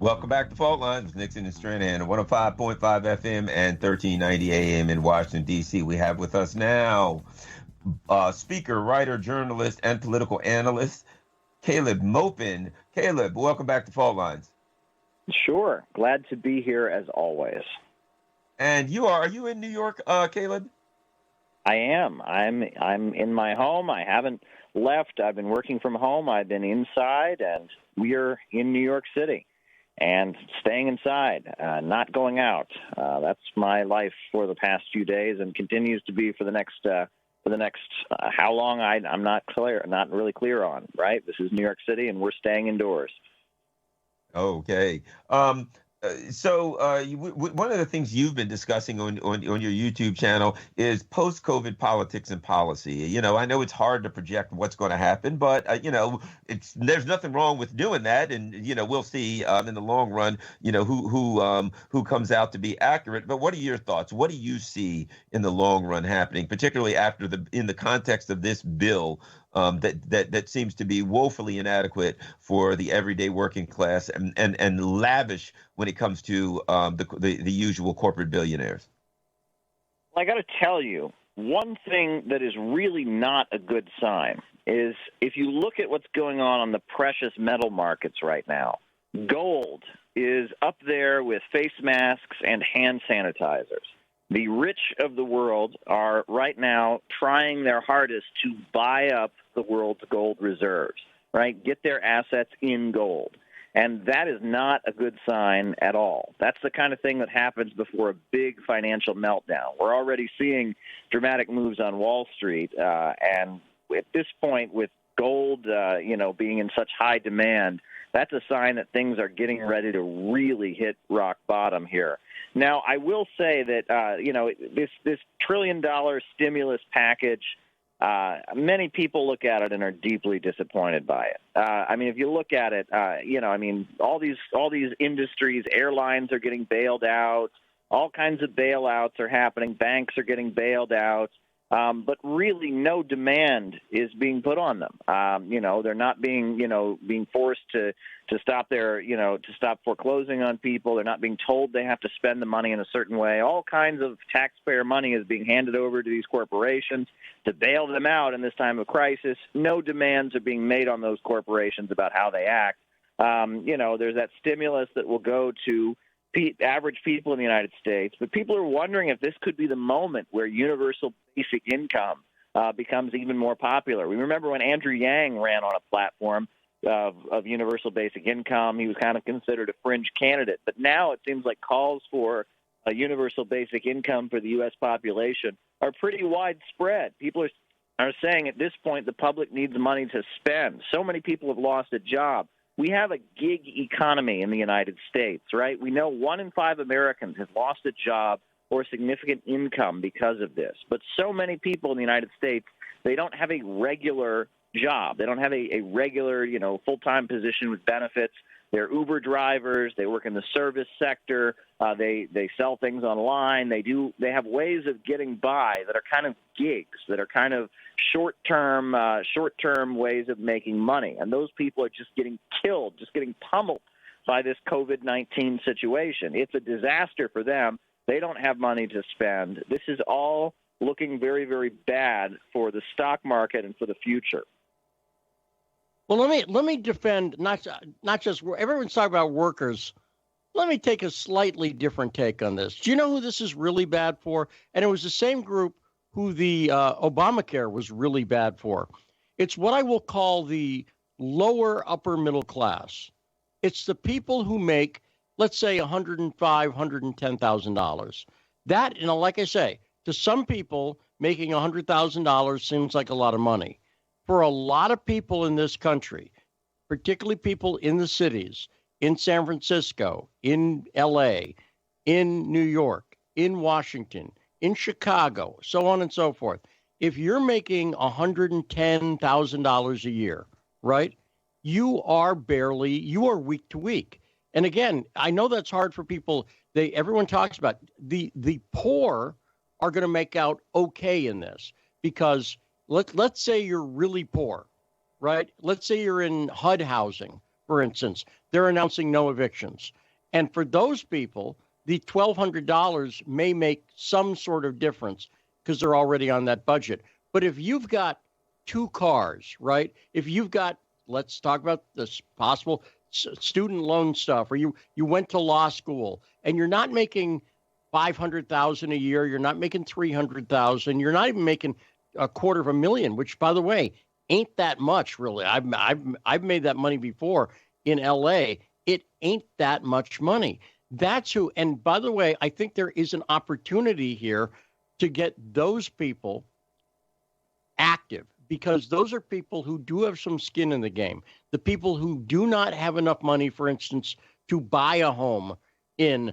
Welcome back to Fault Lines with Nixon and Stranahan, 105.5 FM and 1390 AM in Washington, D.C. We have with us now speaker, writer, journalist, and political analyst, Caleb Maupin. Caleb, welcome back to Fault Lines. Sure. Glad to be here as always. And are you in New York, Caleb? I am. I'm in my home. I haven't left. I've been working from home. I've been inside, and we're in New York City and staying inside, not going out. That's my life for the past few days and continues to be for the next how long I'm not really clear on, right? This is New York City, and we're staying indoors. Okay. So one of the things you've been discussing on your YouTube channel is post-COVID politics and policy. I know it's hard to project what's going to happen, but there's nothing wrong with doing that, and we'll see in the long run, who comes out to be accurate. But what are your thoughts? What do you see in the long run happening, particularly in the context of this bill? That seems to be woefully inadequate for the everyday working class and lavish when it comes to the usual corporate billionaires. Well, I got to tell you, one thing that is really not a good sign is if you look at what's going on the precious metal markets right now, gold is up there with face masks and hand sanitizers. The rich of the world are right now trying their hardest to buy up the world's gold reserves, right? Get their assets in gold. And that is not a good sign at all. That's the kind of thing that happens before a big financial meltdown. We're already seeing dramatic moves on Wall Street. And at this point, with gold, being in such high demand, that's a sign that things are getting ready to really hit rock bottom here. Now, I will say that, this trillion-dollar stimulus package, many people look at it and are deeply disappointed by it. If you look at it, all these industries, airlines are getting bailed out, all kinds of bailouts are happening, banks are getting bailed out. But really, no demand is being put on them. They're not being forced to stop to stop foreclosing on people. They're not being told they have to spend the money in a certain way. All kinds of taxpayer money is being handed over to these corporations to bail them out in this time of crisis. No demands are being made on those corporations about how they act. There's that stimulus that will go to average people in the United States, but people are wondering if this could be the moment where universal basic income becomes even more popular. We remember when Andrew Yang ran on a platform of universal basic income. He was kind of considered a fringe candidate, but now it seems like calls for a universal basic income for the U.S. population are pretty widespread. People are saying at this point the public needs money to spend. So many people have lost a job. We have a gig economy in the United States, right? We know 1 in 5 Americans have lost a job or significant income because of this. But so many people in the United States, they don't have a regular job. They don't have a regular, full-time position with benefits. They're Uber drivers. They work in the service sector. They sell things online. They have ways of getting by that are kind of gigs, that are kind of short-term ways of making money. And those people are just getting killed, just getting pummeled by this COVID-19 situation. It's a disaster for them. They don't have money to spend. This is all looking very, very bad for the stock market and for the future. Well, let me defend not just everyone's talking about workers. Let me take a slightly different take on this. Do you know who this is really bad for? And it was the same group who the Obamacare was really bad for. It's what I will call the lower upper middle class. It's the people who make, let's say, $105,000, $110,000. That, like I say, to some people, making $100,000 seems like a lot of money. For a lot of people in this country, particularly people in the cities, in San Francisco, in LA, in New York, in Washington, in Chicago, so on and so forth. If you're making $110,000 a year, right, you are week to week. And again, I know that's hard for people. Everyone talks about the poor are going to make out okay in this because let's say you're really poor, right? Let's say you're in HUD housing, for instance, they're announcing no evictions. And for those people, the $1,200 may make some sort of difference because they're already on that budget. But if you've got 2 cars, right? If you've got, let's talk about this possible student loan stuff, or you went to law school and you're not making $500,000 a year, you're not making $300,000, you're not even making $250,000, which, by the way, ain't that much really. I've made that money before in LA. It ain't that much money. That's who. And by the way, I think there is an opportunity here to get those people active, because those are people who do have some skin in the game. The people who do not have enough money, for instance, to buy a home in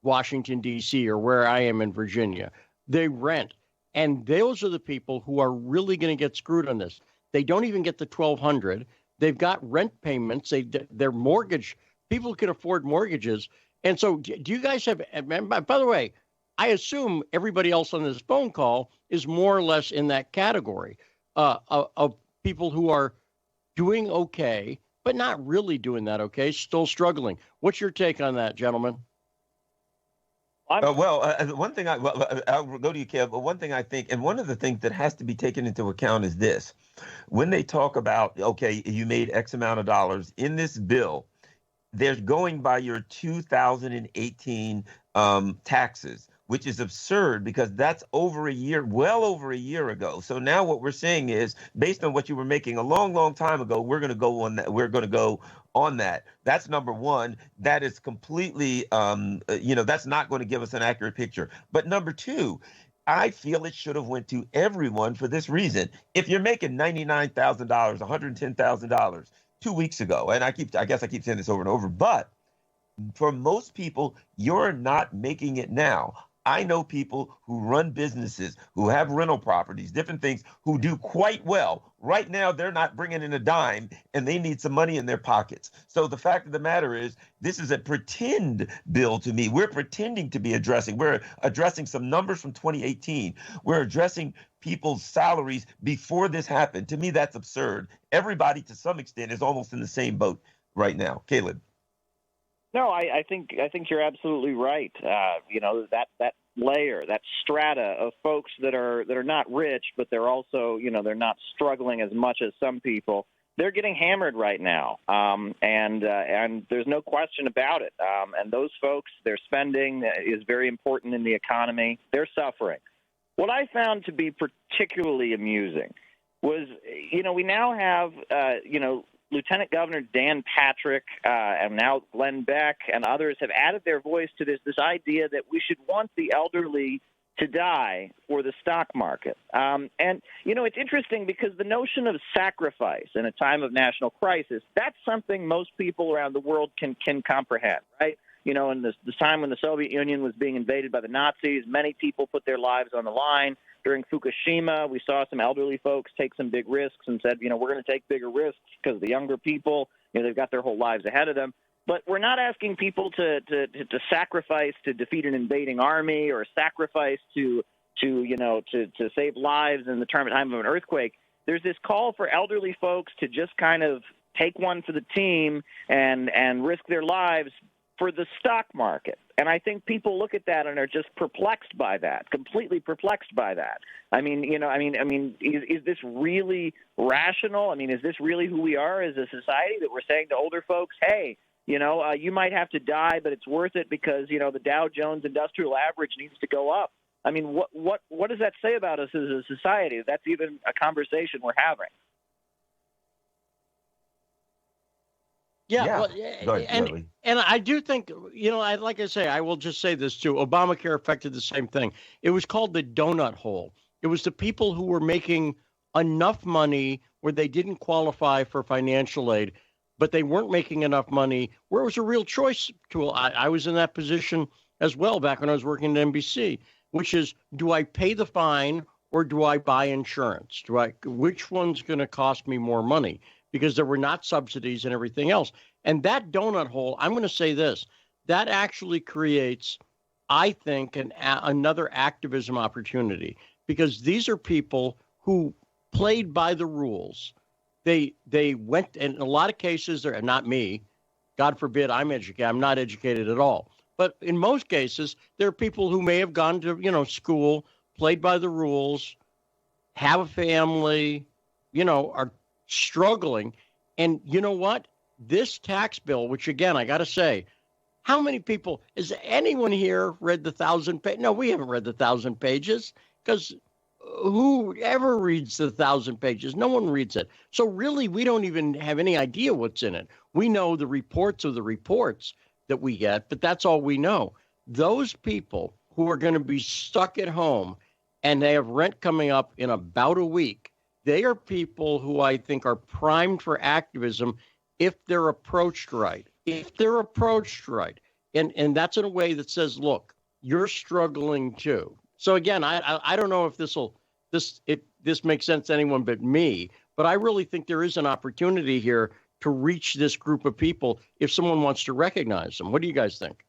Washington, D.C., or where I am in Virginia. They rent. And those are the people who are really going to get screwed on this. They don't even get the $1,200. They've got rent payments. Their mortgage, people can afford mortgages. And so do you guys have, by the way, I assume everybody else on this phone call is more or less in that category of people who are doing okay, but not really doing that okay, still struggling. What's your take on that, gentlemen? One thing I'll go to you, Kev. But one thing I think, and one of the things that has to be taken into account is this: when they talk about, okay, you made X amount of dollars in this bill, they're going by your 2018 taxes, which is absurd because that's well over a year ago. So now what we're saying is, based on what you were making a long, long time ago, we're going to go on that. We're going to go on that. That's number one. That is completely, that's not going to give us an accurate picture. But number two, I feel it should have went to everyone for this reason. If you're making $99,000, $110,000 2 weeks ago, and I guess I keep saying this over and over, but for most people, you're not making it now. I know people who run businesses, who have rental properties, different things, who do quite well. Right now, they're not bringing in a dime, and they need some money in their pockets. So the fact of the matter is, this is a pretend bill to me. We're pretending to be addressing. We're addressing some numbers from 2018. We're addressing people's salaries before this happened. To me, that's absurd. Everybody, to some extent, is almost in the same boat right now. Caleb. No, I think you're absolutely right. That layer, that strata of folks that are not rich, but they're also, they're not struggling as much as some people. They're getting hammered right now, and there's no question about it. And those folks, their spending is very important in the economy. They're suffering. What I found to be particularly amusing was, we now have, Lieutenant Governor Dan Patrick and now Glenn Beck and others have added their voice to this idea that we should want the elderly to die for the stock market. It's interesting because the notion of sacrifice in a time of national crisis, that's something most people around the world can comprehend, right? In this time when the Soviet Union was being invaded by the Nazis, many people put their lives on the line. During Fukushima, we saw some elderly folks take some big risks and said, we're going to take bigger risks because the younger people, they've got their whole lives ahead of them. But we're not asking people to sacrifice to defeat an invading army or sacrifice to save lives in the time of an earthquake. There's this call for elderly folks to just kind of take one for the team and risk their lives for the stock market. And I think people look at that and are just perplexed by that, completely perplexed by that. Is this really rational? Is this really who we are as a society, that we're saying to older folks, hey, you might have to die, but it's worth it because, the Dow Jones Industrial Average needs to go up. What does that say about us as a society? That's even a conversation we're having. Yeah. Go ahead, and I do think, like I say, I will just say this too. Obamacare affected the same thing. It was called the donut hole. It was the people who were making enough money where they didn't qualify for financial aid, but they weren't making enough money where it was a real choice tool. I was in that position as well back when I was working at NBC, which is, do I pay the fine or do I buy insurance? Which one's going to cost me more money? Because there were not subsidies and everything else. And that donut hole, I'm going to say this, that actually creates, I think, another activism opportunity, because these are people who played by the rules they went, and in a lot of cases, they're not me. God forbid I'm educated. I'm not educated at all. But in most cases, there are people who may have gone to, school, played by the rules, have a family, are struggling. And you know what? This tax bill, which again, I got to say, how many people, has anyone here read the 1,000 pages? No, we haven't read the 1,000 pages because who ever reads the 1,000 pages? No one reads it. So really, we don't even have any idea what's in it. We know the reports of the reports that we get, but that's all we know. Those people who are going to be stuck at home and they have rent coming up in about a week, they are people who I think are primed for activism if they're approached right. If they're approached right. And that's in a way that says, look, you're struggling too. So again, I don't know if this makes sense to anyone but me, but I really think there is an opportunity here to reach this group of people if someone wants to recognize them. What do you guys think?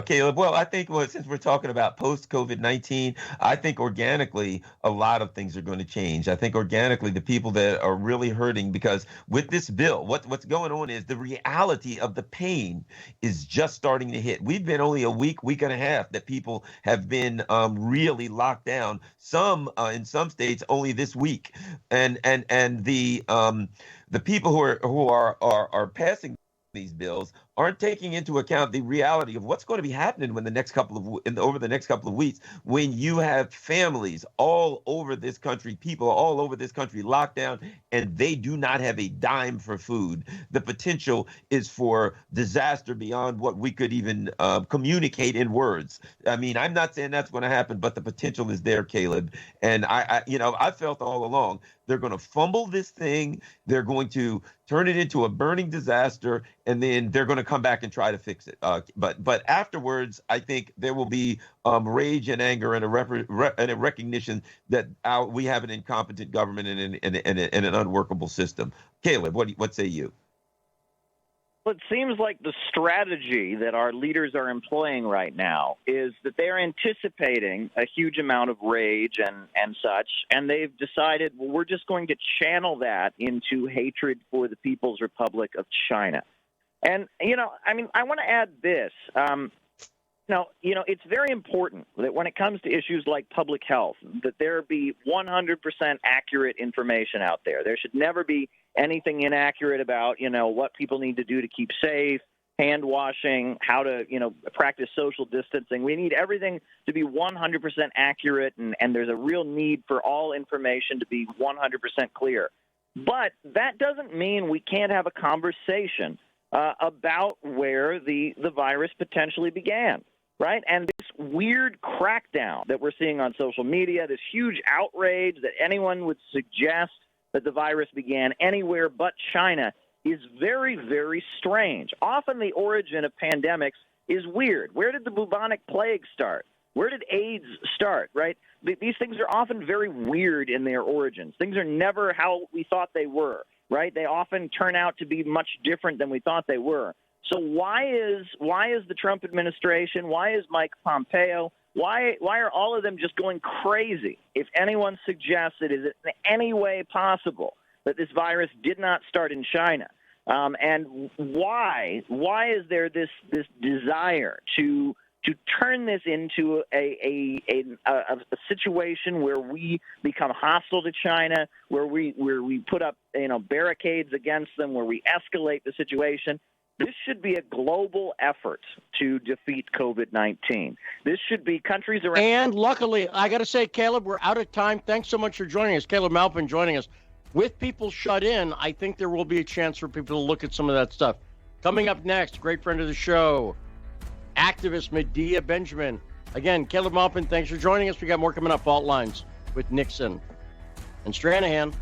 Caleb, well, I think since we're talking about post-COVID-19, I think organically a lot of things are going to change. I think organically the people that are really hurting, because with this bill, what's going on is the reality of the pain is just starting to hit. We've been only a week and a half that people have been really locked down. Some in some states only this week, and the people who are passing these bills aren't taking into account the reality of what's going to be happening over the next couple of weeks, when you have families all over this country, people all over this country locked down, and they do not have a dime for food. The potential is for disaster beyond what we could even communicate in words. I mean, I'm not saying that's going to happen, but the potential is there, Caleb. And I felt all along they're going to fumble this thing. They're going to turn it into a burning disaster, and then they're going to come back and try to fix it. But afterwards, I think there will be rage and anger and a recognition that we have an incompetent government and an unworkable system. Caleb, what say you? Well, it seems like the strategy that our leaders are employing right now is that they're anticipating a huge amount of rage and such, and they've decided, well, we're just going to channel that into hatred for the People's Republic of China. And, I want to add this. It's very important that when it comes to issues like public health, that there be 100% accurate information out there. There should never be anything inaccurate about, what people need to do to keep safe, hand washing, how to, practice social distancing. We need everything to be 100% accurate, and there's a real need for all information to be 100% clear. But that doesn't mean we can't have a conversation about where the virus potentially began. Right? And this weird crackdown that we're seeing on social media, this huge outrage that anyone would suggest that the virus began anywhere but China, is very, very strange. Often the origin of pandemics is weird. Where did the bubonic plague start? Where did AIDS start, right? These things are often very weird in their origins. Things are never how we thought they were, right? They often turn out to be much different than we thought they were. So why is the Trump administration, why is Mike Pompeo, why are all of them just going crazy if anyone suggests it is in any way possible that this virus did not start in China? And why is there this desire to turn this into a situation where we become hostile to China, where we put up barricades against them, where we escalate the situation? This should be a global effort to defeat COVID-19. This should be countries around. And luckily, I got to say, Caleb, we're out of time. Thanks so much for joining us. Caleb Maupin joining us. With people shut in, I think there will be a chance for people to look at some of that stuff. Coming up next, great friend of the show, activist Medea Benjamin. Again, Caleb Maupin, thanks for joining us. We got more coming up. Fault Lines with Nixon and Stranahan.